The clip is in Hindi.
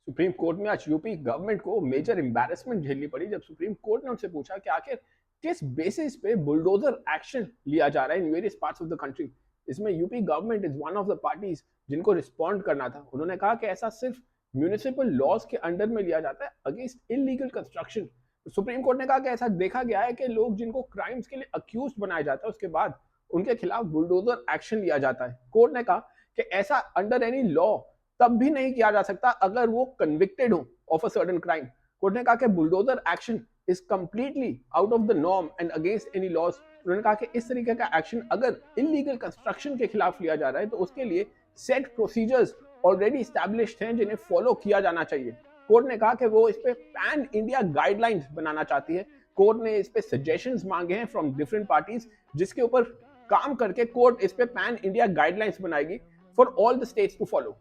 सुप्रीम कोर्ट में आज यूपी गवर्नमेंट को मेजर एम्बैरेसमेंट झेलनी पड़ी जब सुप्रीम कोर्ट ने उनसे पूछा कि आखिर किस बेसिस पे बुलडोजर एक्शन लिया जा रहा है in various parts of the country. इसमें UP government is one of the parties जिनको रिस्पॉन्ड करना था। उन्होंने कहा कि ऐसा सिर्फ म्यूनिसिपल लॉज के अंडर में लिया जाता है against illegal construction. Supreme court ने कहा कि ऐसा देखा गया है कि लोग जिनको क्राइम्स के लिए अक्यूज बनाया जाता है उसके बाद उनके खिलाफ बुलडोजर एक्शन लिया जाता है। कोर्ट ने कहा कि ऐसा अंडर एनी लॉ तब भी नहीं किया जा सकता अगर वो कन्विक्टेड हो of a certain crime. Court ने कहा कि bulldozer action is completely out of the norm and against any laws. उन्होंने कहा कि इस तरीके का एक्शन अगर इलीगल कंस्ट्रक्शन के खिलाफ लिया जा रहा है तो उसके लिए सेट प्रोसीजर्स ऑलरेडी स्टैब्लिश्ड हैं जिन्हें फॉलो किया जाना चाहिए। कोर्ट ने कहा कि वो इस पे पैन इंडिया गाइडलाइंस बनाना चाहती है। कोर्ट ने इस पे सजेशंस मांगे हैं फ्रॉम डिफरेंट पार्टीज जिसके ऊपर काम करके कोर्ट इस पे पैन इंडिया गाइडलाइंस बनाएगी for all the states to follow.